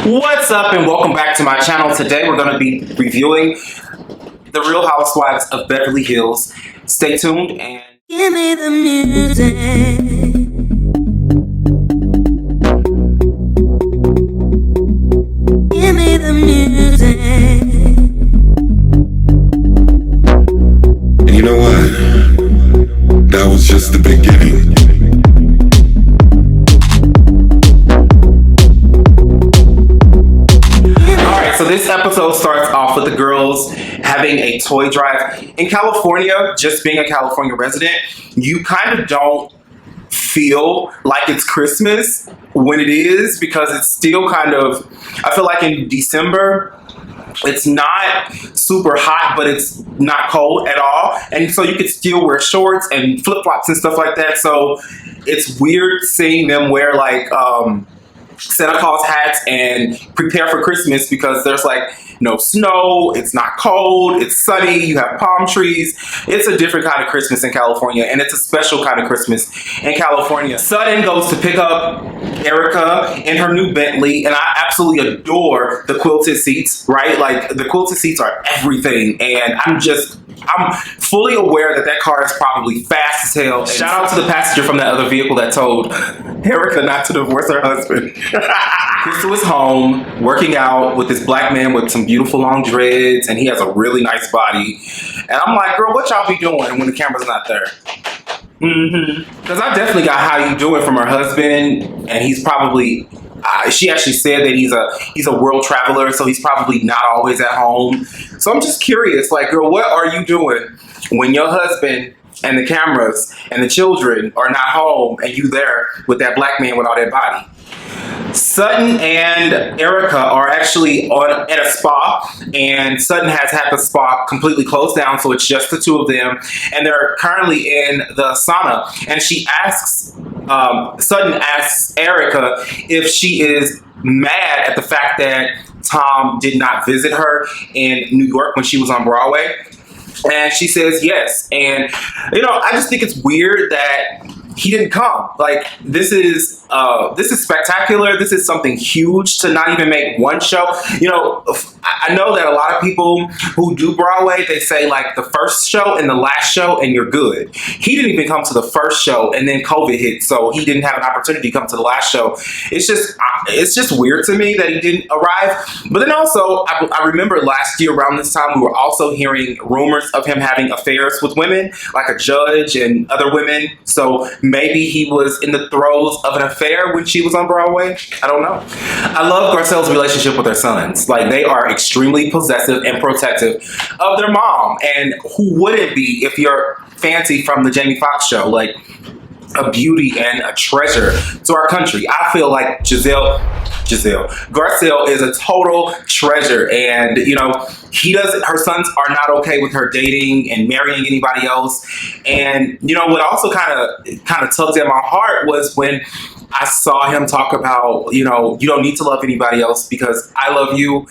What's up and welcome back to my channel. Today we're going to be reviewing The Real Housewives of Beverly Hills. Stay tuned and give me the music. Give me the music. And you know what? That was just the beginning. So this episode starts off with the girls having a toy drive. In California, just being a California resident, you kind of don't feel like it's Christmas when it is, because it's still kind of, I feel like in December, it's not super hot, but it's not cold at all. And so you can still wear shorts and flip-flops and stuff like that. So it's weird seeing them wear like, Santa Claus hats and prepare for Christmas, because there's like no snow, it's not cold, it's sunny, you have palm trees. It's a different kind of Christmas in California, and it's a special kind of Christmas in California. Sutton goes to pick up Erica in her new Bentley, and I absolutely adore the quilted seats, right? Like the quilted seats are everything, and I'm fully aware that that car is probably fast as hell. And shout out to the passenger from that other vehicle that told Erica not to divorce her husband. Crystal is home working out with this black man with some beautiful long dreads, and he has a really nice body. And I'm like, girl, what y'all be doing when the camera's not there? Because I definitely got how you doing from her husband, and he's probably, she actually said that he's a world traveler, so he's probably not always at home. So I'm just curious, like, girl, what are you doing when your husband and the cameras and the children are not home and you there with that black man with all that body? Sutton and Erica are actually at a spa, and Sutton has had the spa completely closed down, so it's just the two of them, and they're currently in the sauna. And she asks, Sutton asks Erica if she is mad at the fact that Tom did not visit her in New York when she was on Broadway. And she says yes. And, you know, I just think it's weird that he didn't come. Like, this is spectacular. This is something huge to not even make one show. You know, I know that a lot of people who do Broadway, they say like the first show and the last show and you're good. He didn't even come to the first show, and then COVID hit, so he didn't have an opportunity to come to the last show. It's just weird to me that he didn't arrive. But then also, I remember last year around this time, we were also hearing rumors of him having affairs with women, like a judge and other women. So maybe he was in the throes of an affair when she was on Broadway. I don't know. I love Garcelle's relationship with her sons. Like, they are extremely possessive and protective of their mom. And who wouldn't be if you're fancy from the Jamie Foxx show? Like, a beauty and a treasure to our country. I feel like Garcelle is a total treasure, and you know, her sons are not okay with her dating and marrying anybody else. And you know what also kind of tugged at my heart was when I saw him talk about, you know, you don't need to love anybody else because I love you.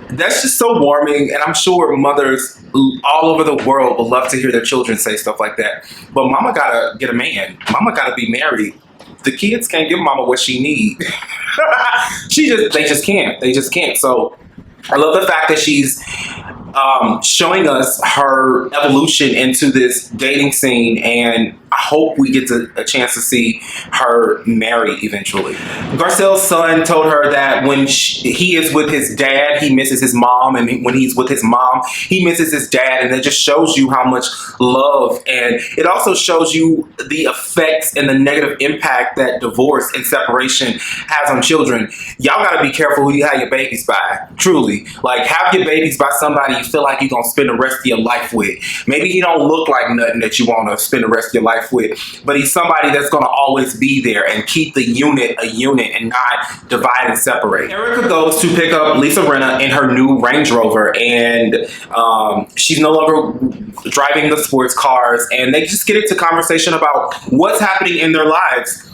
That's just so warming, and I'm sure mothers all over the world would love to hear their children say stuff like that. But mama gotta get a man. Mama gotta be married. The kids can't give mama what she needs. They just can't. So I love the fact that she's showing us her evolution into this dating scene, and I hope we get a chance to see her marry eventually. Garcelle's son told her that when he is with his dad, he misses his mom, and when he's with his mom, he misses his dad, and it just shows you how much love, and it also shows you the effects and the negative impact that divorce and separation has on children. Y'all gotta be careful who you have your babies by, truly. Like, have your babies by somebody you feel like you're gonna spend the rest of your life with. Maybe he don't look like nothing that you want to spend the rest of your life with, but he's somebody that's gonna always be there and keep the unit a unit and not divide and separate. Erica goes to pick up Lisa Rinna in her new Range Rover, and she's no longer driving the sports cars, and they just get into conversation about what's happening in their lives.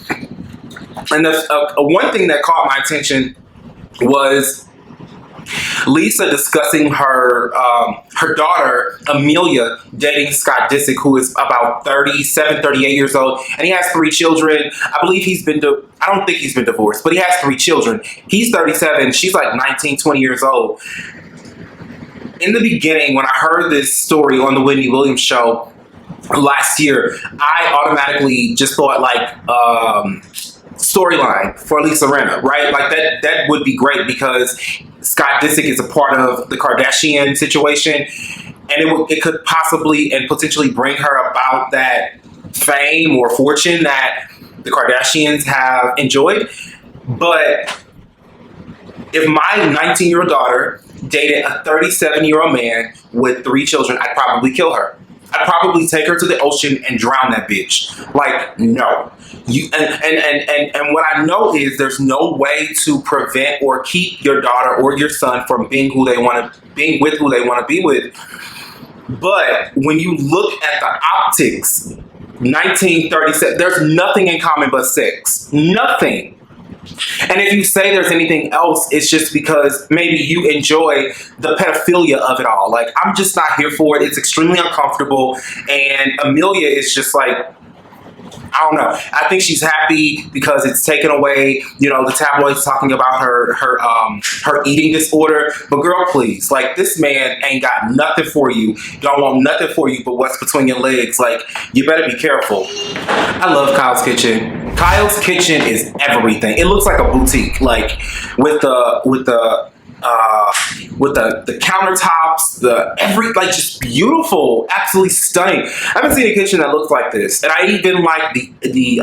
And one thing that caught my attention was Lisa discussing her daughter Amelia dating Scott Disick, who is about 37, 38 years old, and he has 3 children. I believe I don't think he's been divorced, but he has 3 children. He's 37, she's like 19, 20 years old. In the beginning, when I heard this story on the Whitney Williams show last year, I automatically just thought like storyline for Lisa Rinna, right? Like that would be great because Scott Disick is a part of the Kardashian situation, and it could possibly and potentially bring her about that fame or fortune that the Kardashians have enjoyed. But if my 19-year-old daughter dated a 37-year-old man with 3 children, I'd probably kill her. I'd probably take her to the ocean and drown that bitch. Like, no. And what I know is there's no way to prevent or keep your daughter or your son from being with who they want to be with. But when you look at the optics, 1937, there's nothing in common but sex. Nothing. And if you say there's anything else, it's just because maybe you enjoy the pedophilia of it all. Like, I'm just not here for it. It's extremely uncomfortable. And Amelia is just like, I don't know. I think she's happy because it's taken away, the tabloids talking about her eating disorder. But girl, please, like, this man ain't got nothing for you. Don't want nothing for you but what's between your legs. Like, you better be careful. I love Kyle's Kitchen. Kyle's Kitchen is everything. It looks like a boutique, like with the countertops, just beautiful, absolutely stunning. I haven't seen a kitchen that looks like this, and I even like the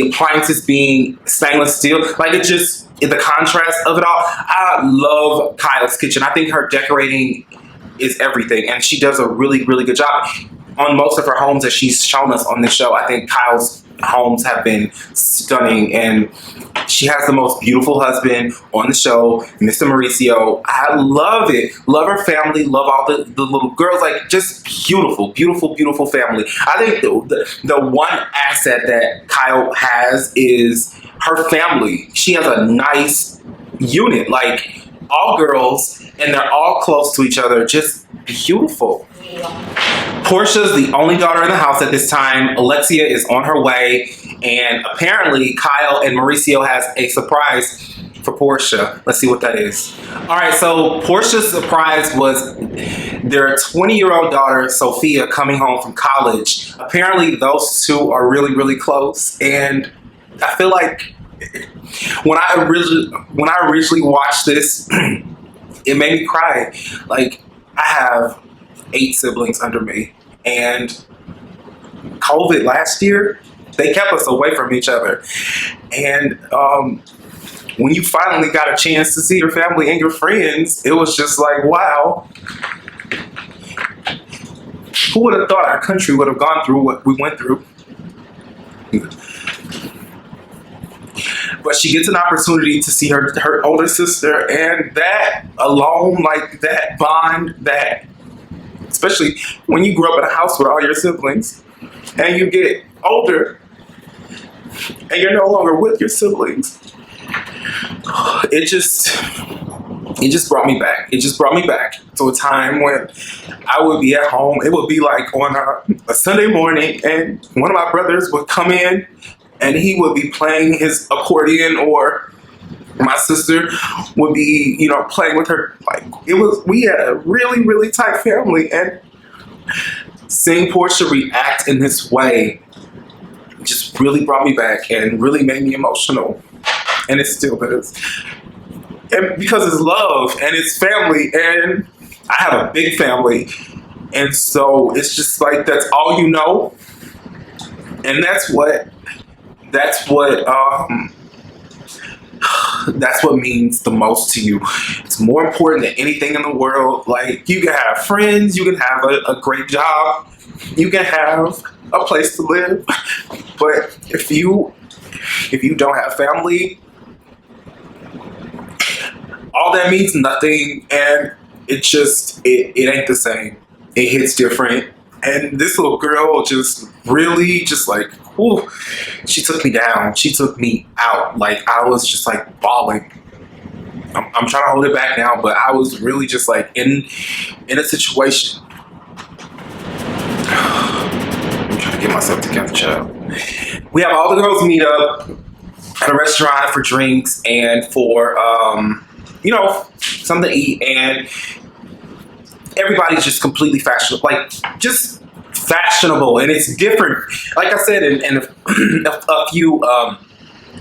appliances being stainless steel. Like, it just the contrast of it all. I love Kyle's Kitchen. I think her decorating is everything, and she does a really, really good job on most of her homes that she's shown us on this show. I think Kyle's homes have been stunning, and she has the most beautiful husband on the show, Mr. Mauricio. I love it. Love her family. Love all the little girls. Like, just beautiful, beautiful, beautiful family. I think the one asset that Kyle has is her family. She has a nice unit, like all girls, and they're all close to each other. Just beautiful. Porsha's the only daughter in the house at this time. Alexia is on her way, and apparently Kyle and Mauricio has a surprise for Porsha. Let's see what that is. All right, so Porsha's surprise was their 20-year-old daughter, Sophia, coming home from college. Apparently those two are really, really close, and I feel like when I originally watched this, it made me cry. Like, I have 8 siblings under me, and COVID last year, they kept us away from each other. And when you finally got a chance to see your family and your friends, it was just like, wow. Who would have thought our country would have gone through what we went through? But she gets an opportunity to see her older sister, and that alone, like that bond, that especially when you grow up in a house with all your siblings and you get older and you're no longer with your siblings, it just brought me back. It just brought me back to a time when I would be at home. It would be like on a Sunday morning, and one of my brothers would come in and he would be playing his accordion, or my sister would be, playing with her. Like, we had a really, really tight family, and seeing Porsha react in this way just really brought me back and really made me emotional, and it still does. And because it's love and it's family, and I have a big family, and so it's just like that's all you know, and that's what means the most to you. It's more important than anything in the world. Like, you can have friends, you can have a great job, you can have a place to live, but if you don't have family, all that means nothing, and it ain't the same. It hits different. And this little girl just really just like, ooh, she took me down. She took me out. Like, I was just like bawling. I'm trying to hold it back now, but I was really just like in a situation. I'm trying to get myself together, child. We have all the girls meet up at a restaurant for drinks and for something to eat, and everybody's just completely fashionable, like just fashionable, and it's different. Like I said in a few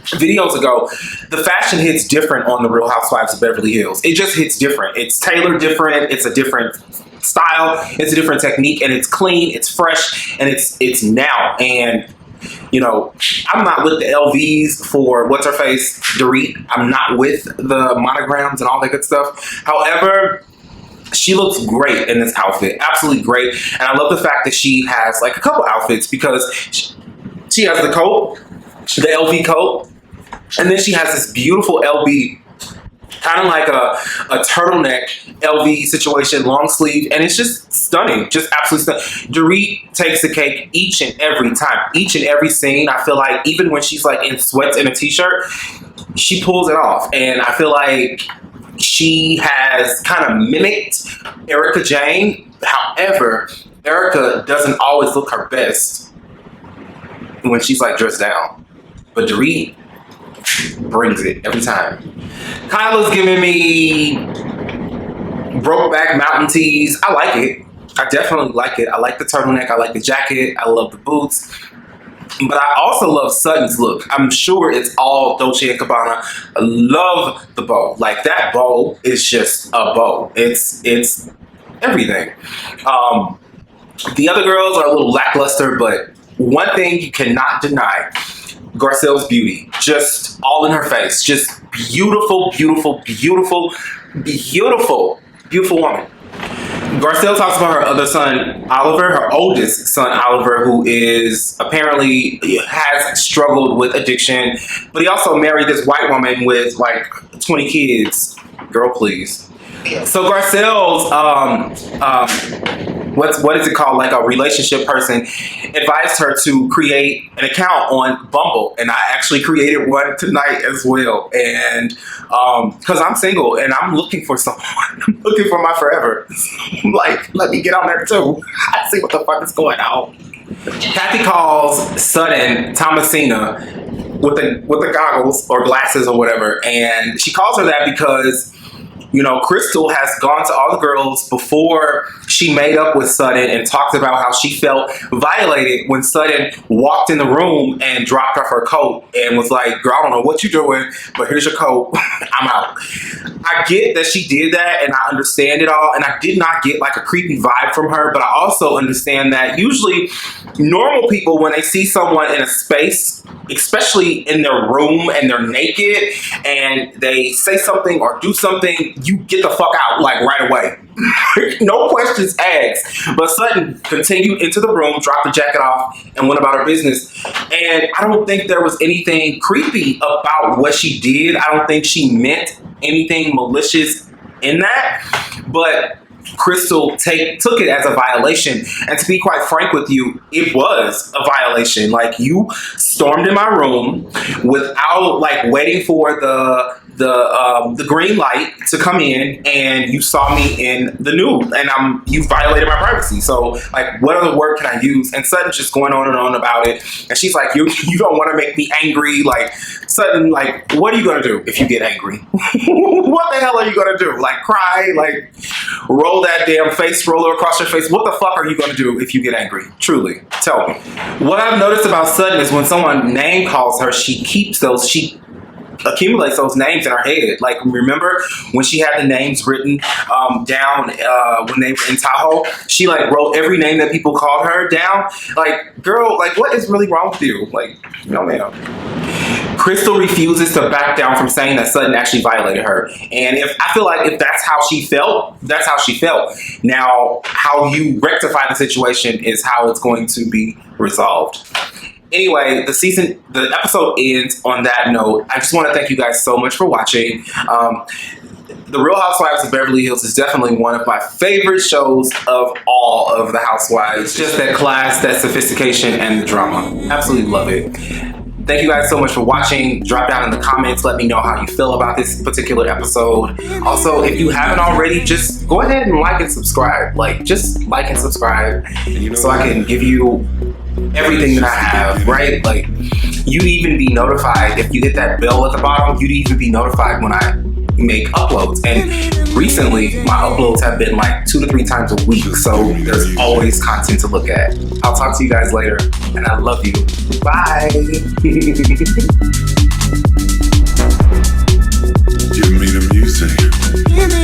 videos ago, the fashion hits different on the Real Housewives of Beverly Hills. It just hits different. It's tailored different. It's a different style. It's a different technique, and it's clean. It's fresh, and it's now. And I'm not with the LVs for what's her face, Dorit. I'm not with the monograms and all that good stuff. However, she looks great in this outfit. Absolutely great. And I love the fact that she has like a couple outfits, because she has the coat, the LV coat, and then she has this beautiful LV, kind of like a turtleneck LV situation, long sleeve, and it's just stunning, just absolutely stunning. Dorit takes the cake each and every time, each and every scene. I feel like even when she's like in sweats and a t-shirt, she pulls it off, and I feel like she has kind of mimicked Erica Jane. However, Erica doesn't always look her best when she's like dressed down, but Dorit brings it every time. Kyla's giving me Brokeback Mountain tees. I like it. I definitely like it. I like the turtleneck. I like the jacket. I love the boots. But I also love Sutton's look. I'm sure it's all Dolce & Gabbana. I love the bow. Like, that bow is just a bow. It's everything. The other girls are a little lackluster, but one thing you cannot deny, Garcelle's Beauty, just all in her face. Just beautiful, beautiful, beautiful, beautiful, beautiful woman. Garcelle talks about her other son, Oliver, her oldest son, Oliver, who is apparently has struggled with addiction, but he also married this white woman with like 20 kids. Girl, please. So Garcelle's, what is it called? Like a relationship person advised her to create an account on Bumble, and I actually created one tonight as well. And because I'm single and I'm looking for someone, I'm looking for my forever. I'm like, let me get on there too. I see what the fuck is going on. Kathy calls Sutton Thomasina with the goggles or glasses or whatever, and she calls her that because Crystal has gone to all the girls before she made up with Sutton and talked about how she felt violated when Sutton walked in the room and dropped off her coat and was like, girl, I don't know what you're doing, but here's your coat. I'm out. I get that she did that, and I understand it all, and I did not get like a creepy vibe from her, but I also understand that usually normal people, when they see someone in a space, especially in their room, and they're naked and they say something or do something, you get the fuck out like right away. No questions asked. But Sutton continued into the room, dropped the jacket off, and went about her business. And I don't think there was anything creepy about what she did. I don't think she meant anything malicious in that. But Crystal took it as a violation, and to be quite frank with you, it was a violation. Like, you stormed in my room without like waiting for the green light to come in, and you saw me in the nude, and you violated my privacy. So like, what other word can I use? And Sutton's just going on and on about it, and she's like, you don't want to make me angry. Like, Sutton, like, what are you gonna do if you get angry? What the hell are you gonna do? Like, cry? Like, roll that damn face roller across your face? What the fuck are you gonna do if you get angry? Truly, tell me. What I've noticed about Sutton is when someone name calls her, she accumulates those names in her head. Like, remember when she had the names written down when they were in Tahoe? She like wrote every name that people called her down. Like, girl, like, what is really wrong with you? Like, no ma'am. Crystal refuses to back down from saying that Sutton actually violated her. And I feel like if that's how she felt, that's how she felt. Now, how you rectify the situation is how it's going to be resolved. Anyway, the episode ends on that note. I just want to thank you guys so much for watching. The Real Housewives of Beverly Hills is definitely one of my favorite shows of all of the Housewives. Just that class, that sophistication, and the drama. Absolutely love it. Thank you guys so much for watching. Drop down in the comments. Let me know how you feel about this particular episode. Also, if you haven't already, just go ahead and like and subscribe. Like, just like and subscribe so I can give you everything that I have, right? Like, you'd even be notified if you hit that bell at the bottom. You'd even be notified when I make uploads. And recently, my uploads have been like 2 to 3 times a week, so there's always content to look at. I'll talk to you guys later, and I love you. Bye. Give me the music. Give me